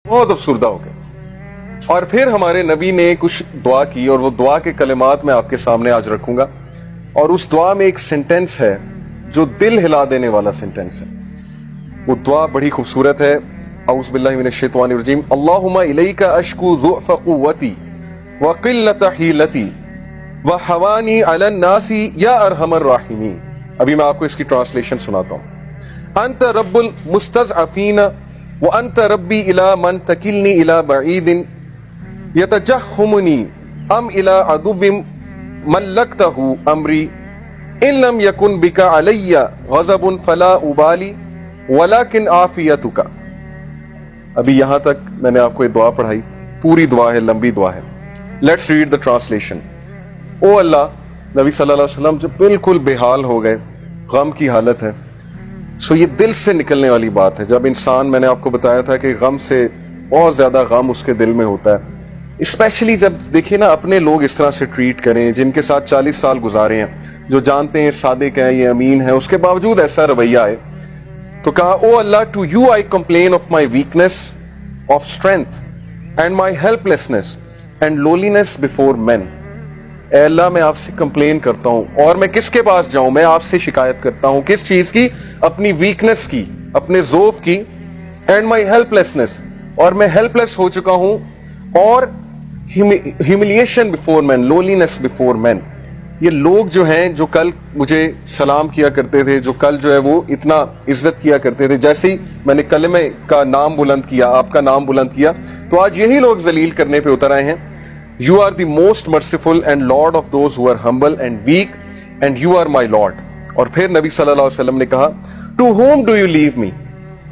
बहुत अफसुर्दा हो गए। और फिर हमारे नबी ने कुछ दुआ की और वो दुआ के कलिमात मैं आपके सामने आज रखूंगा। और उस दुआ में एक सेंटेंस है जो दिल हिला देने वाला सेंटेंस है। वो दुआ बड़ी खूबसूरत है। औज़ु बिल्लाहि मिनश शैतानिर रजीम। अल्लाहुम्मा इलैका अश्कू ज़ुअफ़ क़ुव्वती व क़िल्लत हीलती व हवानी अलन नासी या अरहमर राहिमीन। अभी मैं आपको इसकी ट्रांसलेशन सुनाता हूं। अंत रब्बुल मुस्तज़अफ़ीन व अंत रब्बी इला मन तकिलनी इला बईदिन यतजहमुनी अम इला अदुव्विम मल्लक्तहु अमरी इन लम यकुन बिका अलैया गज़बुन फला उबाली वलाकिन आफियतुका। अभी यहां तक मैंने आपको ये दुआ पढ़ाई। पूरी दुआ है, लंबी दुआ है। Let's read the translation. O Allah, नबी सल्लल्लाहु अलैहि वसल्लम जो बिल्कुल बेहाल हो गए, गम की हालत है। सो ये दिल से निकलने वाली बात है। जब इंसान, मैंने आपको बताया था कि गम से बहुत ज्यादा गम उसके दिल में होता है। स्पेशली जब देखिए ना अपने लोग इस तरह से ट्रीट करें, जिनके साथ 40 साल गुजारे हैं, जो जानते हैं सादिक है, ये अमीन है, उसके बावजूद ऐसा रवैया है। तो कहा, O Allah, to you I complain of my weakness of strength and my helplessness and loneliness before man. ए अल्लाह, मैं आपसे कंप्लेन करता हूं। और मैं किसके पास जाऊं? मैं आपसे शिकायत करता हूं। किस चीज की? अपनी वीकनेस की, अपने ज़ौफ की। एंड माई हेल्पलेसनेस, और मैं हेल्पलेस हो चुका हूं। और humiliation before man, loneliness before man. ये लोग जो हैं, जो कल मुझे सलाम किया करते थे, जो कल जो है वो इतना इज्जत किया करते थे, जैसे ही मैंने कलमे का नाम बुलंद किया, आपका नाम बुलंद किया, तो आज यही लोग जलील करने पे उतर आए हैं। You are the most merciful and Lord of those who are humble and weak, and you are my Lord. और फिर नबी सल्लल्लाहु अलैहि वसल्लम ने कहा, To whom do you leave me?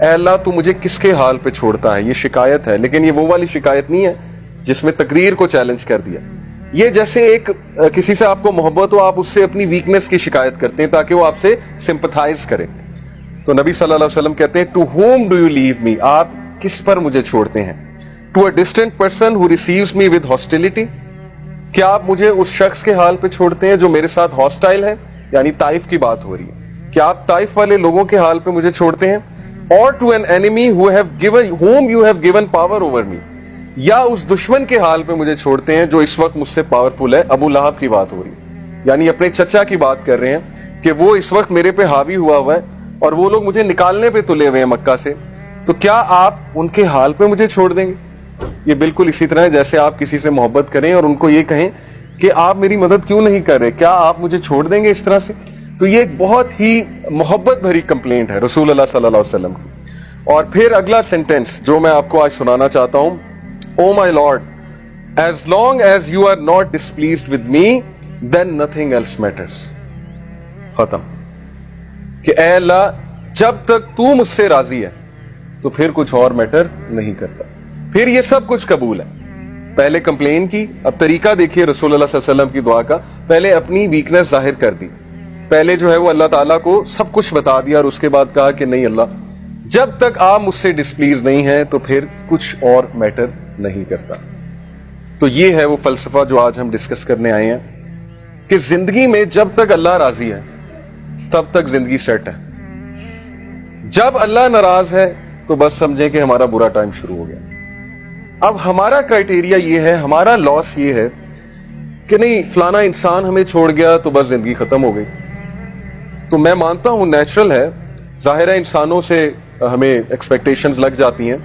ऐ अल्लाह, तू मुझे किसके हाल पे छोड़ता है? ये शिकायत है, लेकिन ये वो वाली शिकायत नहीं है जिसमें तकदीर को चैलेंज कर दिया। ये जैसे एक किसी से आपको मोहब्बत हो, आप उससे अपनी वीकनेस की शिकायत करते हैं ताकि वो आपसे सिंपथाइज करे। तो नबी सल्लल्लाहु अलैहि वसल्लम कहते हैं, to whom do you leave me? आप किस पर मुझे छोड़ते हैं? To a distant person who receives me with hostility? क्या आप मुझे उस शख्स के हाल पे छोड़ते हैं जो मेरे साथ हॉस्टाइल है? यानी ताइफ की बात हो रही है। क्या आप ताइफ वाले लोगों के हाल पे मुझे छोड़ते हैं? Or to an enemy whom you have given power over me? या उस दुश्मन के हाल पे मुझे छोड़ते हैं जो इस वक्त मुझसे पावरफुल है? अबू लहब की बात हो रही है, यानी अपने चचा की बात कर रहे हैं कि वो इस वक्त मेरे पे हावी हुआ है और वो लोग मुझे निकालने पे तुले हुए हैं मक्का से। तो क्या आप उनके हाल पे मुझे छोड़ देंगे? ये बिल्कुल इसी तरह है जैसे आप किसी से मोहब्बत करें और उनको ये कहें कि आप मेरी मदद क्यों नहीं कर रहे, क्या आप मुझे छोड़ देंगे इस तरह से? तो ये एक बहुत ही मोहब्बत भरी कंप्लेंट है रसूल अल्लाह सल्लल्लाहु अलैहि वसल्लम की। और फिर अगला सेंटेंस जो मैं आपको आज सुनाना चाहता हूं, O my Lord, as long as you are not displeased with me then nothing else matters. खत्म। कि ए अल्लाह, जब तक तू मुझसे राजी है तो फिर कुछ और मैटर नहीं करता, फिर ये सब कुछ कबूल है। पहले कंप्लेन की, अब तरीका देखिए रसूल अल्लाह सल्लल्लाहु अलैहि वसल्लम की दुआ का। पहले अपनी वीकनेस जाहिर कर दी, पहले जो है वो अल्लाह ताला को सब कुछ बता दिया, और उसके बाद कहा कि नहीं अल्लाह, जब तक आप मुझसे डिस्प्लीज नहीं है तो फिर कुछ और मैटर नहीं करता। तो ये है वो फलसफा जो आज हम डिस्कस करने आए हैं कि जिंदगी में जब तक अल्लाह राजी है तब तक जिंदगी सेट है। जब अल्लाह नाराज है तो बस समझें कि हमारा बुरा टाइम शुरू हो गया। अब हमारा क्राइटेरिया ये है, हमारा लॉस ये है कि नहीं, फलाना इंसान हमें छोड़ गया तो बस जिंदगी खत्म हो गई। तो मैं मानता हूं नेचुरल है, जाहिर है इंसानों से हमें एक्सपेक्टेशंस लग जाती हैं,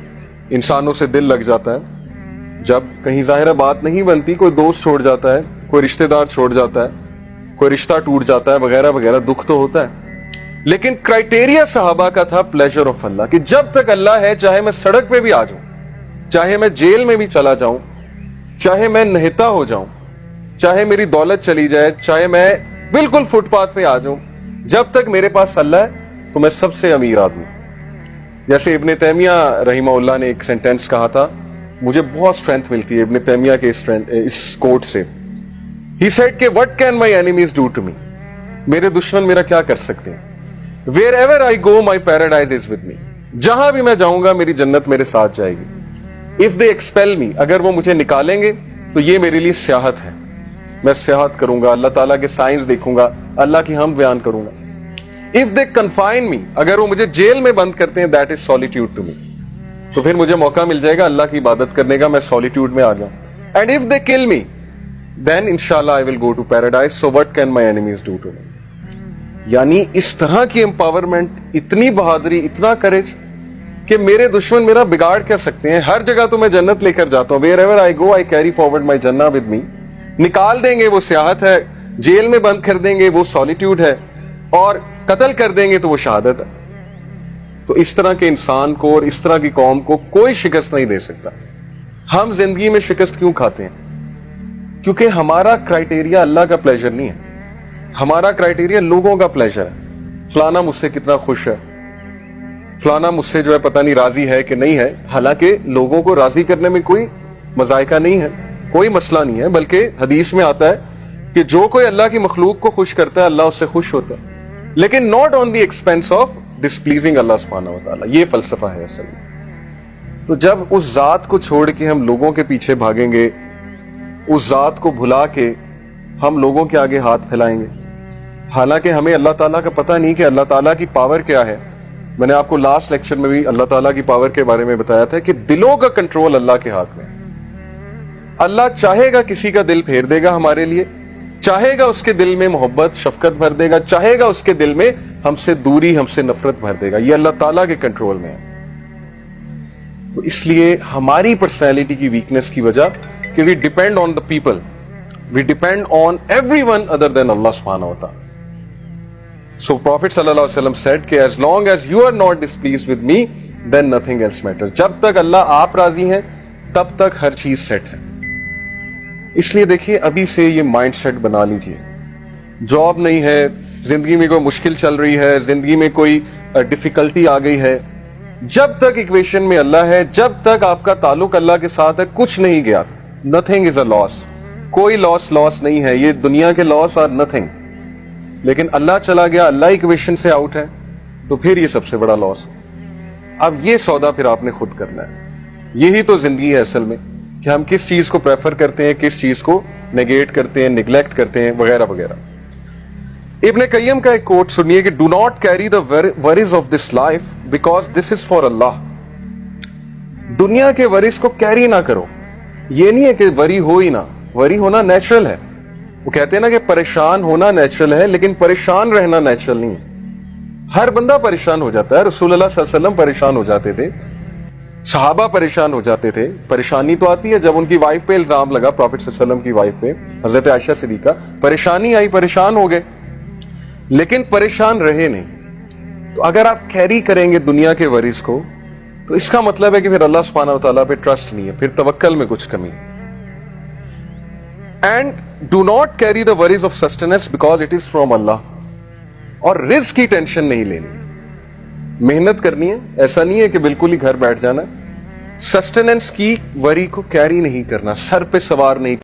इंसानों से दिल लग जाता है। जब कहीं जाहिर बात नहीं बनती, कोई दोस्त छोड़ जाता है, कोई रिश्तेदार छोड़ जाता है, कोई रिश्ता टूट जाता है, वगैरह वगैरह, दुख तो होता है। लेकिन क्राइटेरिया सहाबा का था प्लेजर ऑफ अल्लाह, कि जब तक अल्लाह है, चाहे मैं सड़क पे भी आ जाऊं, चाहे मैं जेल में भी चला जाऊं, चाहे मैं नहता हो जाऊं, चाहे मेरी दौलत चली जाए, चाहे मैं बिल्कुल फुटपाथ पे आ जाऊं, जब तक मेरे पास अल्लाह है तो मैं सबसे अमीर आदमी। जैसे इब्ने तैमिया रहीमहुल्लाह ने एक सेंटेंस कहा था, मुझे बहुत स्ट्रेंथ मिलती है इब्ने तैमिया के इस कोट से। ही सेड कि what can my enemies do to me? मेरे दुश्मन मेरा क्या कर सकते हैं? Wherever I go my paradise is with me. जहां भी मैं जाऊंगा मेरी जन्नत मेरे साथ जाएगी। इफ दे एक्सपेल मी, अगर वो मुझे निकालेंगे तो ये मेरे लिए सियाहत है, मैं सियाहत करूंगा, अल्लाह ताला के साइंस देखूंगा, अल्लाह की हम बयान करूंगा। इफ दे कन्फाइन मी, अगर वो मुझे जेल में बंद करते हैं, that is solitude to me. تو پھر مجھے موقع مل جائے گا اللہ کی عبادت کرنے کا, میں سولیٹیوڈ میں آ گیا. اینڈ اف دے کل می دین انشاءاللہ I will go to paradise, so what can my enemies do to me. یعنی اس طرح کی امپاورمنٹ, اتنی بہادری, اتنا کریج کہ میرے دشمن میرا بگاڑ کیا سکتے ہیں. ہر جگہ تو میں جنت لے کر جاتا ہوں, wherever I go I carry forward my جنہ ود می. نکال دیں گے وہ سیاحت ہے, جیل میں بند کر دیں گے وہ سولیٹیوڈ ہے, اور قتل کر دیں گے تو وہ شہادت ہے. تو اس طرح کے انسان کو اور اس طرح کی قوم کو کوئی شکست نہیں دے سکتا. ہم زندگی میں شکست کیوں کھاتے ہیں؟ کیونکہ ہمارا کرائٹیریا اللہ کا پلیزر نہیں ہے, ہمارا کرائٹیریا لوگوں کا پلیزر ہے. فلانا مجھ سے کتنا خوش ہے, فلانا مجھ سے جو ہے پتہ نہیں راضی ہے کہ نہیں ہے. حالانکہ لوگوں کو راضی کرنے میں کوئی مذائقہ نہیں ہے, کوئی مسئلہ نہیں ہے, بلکہ حدیث میں آتا ہے کہ جو کوئی اللہ کی مخلوق کو خوش کرتا ہے اللہ اس سے خوش ہوتا ہے, لیکن not on the expense of displeasing Allah سبحانہ و تعالیٰ. یہ فلسفہ ہے اصل میں. تو جب اس ذات کو چھوڑ کے ہم لوگوں کے پیچھے بھاگیں گے, اس ذات کو بھلا کے ہم لوگوں کے آگے ہاتھ پھیلائیں گے, حالانکہ ہمیں اللہ تعالیٰ کا پتہ نہیں کہ اللہ تعالیٰ کی پاور کیا ہے. میں نے آپ کو لاسٹ لیکچر میں بھی اللہ تعالیٰ کی پاور کے بارے میں بتایا تھا کہ دلوں کا کنٹرول اللہ کے ہاتھ میں. اللہ چاہے گا کسی کا دل پھیر دے گا ہمارے لیے, چاہے گا اس کے دل میں محبت شفقت بھر دے گا, چاہے گا اس کے دل میں ہم سے دوری ہم سے نفرت بھر دے گا. یہ اللہ تعالیٰ کے کنٹرول میں ہے. تو اس لیے ہماری پرسنالٹی کی ویکنس کی وجہ کہ we depend on the people, we depend on everyone other than Allah سبحانہ و تعالیٰ. So Prophet صلی اللہ علیہ وسلم said کہ as long as you are not displeased with me then nothing else matters. جب تک اللہ آپ راضی ہیں تب تک ہر چیز سیٹ ہے. اس لیے دیکھیے ابھی سے یہ مائنڈ سیٹ بنا لیجئے. جاب نہیں ہے, زندگی میں کوئی مشکل چل رہی ہے, زندگی میں کوئی ڈیفیکلٹی آ گئی ہے, جب تک ایکویشن میں اللہ ہے, جب تک آپ کا تعلق اللہ کے ساتھ ہے, کچھ نہیں گیا. nothing is a loss. کوئی لاس نہیں ہے. یہ دنیا کے لاس آر nothing. لیکن اللہ چلا گیا, اللہ ایکویشن سے آؤٹ ہے, تو پھر یہ سب سے بڑا لاس. اب یہ سودا پھر آپ نے خود کرنا ہے. یہی تو زندگی ہے اصل میں, کہ ہم کس چیز کو پریفر کرتے ہیں, کس چیز کو نیگیٹ کرتے ہیں, نیگلیکٹ کرتے ہیں, وغیرہ وغیرہ. ابن قیم کا ایک کوٹ سنیے کہ do not carry the worries of this life because this is for Allah. دنیا کے ورز کو کیری نہ کرو. یہ نہیں ہے کہ وری ہو ہی نہ, وری ہونا نیچرل ہے. وہ کہتے ہیں نا کہ پریشان ہونا نیچرل ہے, لیکن پریشان رہنا نیچرل نہیں ہے. ہر بندہ پریشان ہو جاتا ہے. رسول اللہ صلی اللہ علیہ وسلم پریشان ہو جاتے تھے, صحابہ پریشان ہو جاتے تھے. پریشانی تو آتی ہے جب ان کی وائف پہ الزام لگا, پروفیٹ صلی اللہ علیہ وسلم کی وائف پہ, حضرت عائشہ صدیقہ, پریشانی آئی, پریشان ہو گئے, لیکن پریشان رہے نہیں. تو اگر آپ کیری کریں گے دنیا کے ورز کو, تو اس کا مطلب ہے کہ پھر اللہ سبحانہ و تعالیٰ پہ ٹرسٹ نہیں ہے, پھر توکل میں کچھ کمی. And do not carry the worries of sustenance because it is from Allah. اور رزق کی ٹینشن نہیں لینی, محنت کرنی ہے. ایسا نہیں ہے کہ بالکل ہی گھر بیٹھ جانا. سسٹیننس کی وری کو کیری نہیں کرنا, سر پہ سوار نہیں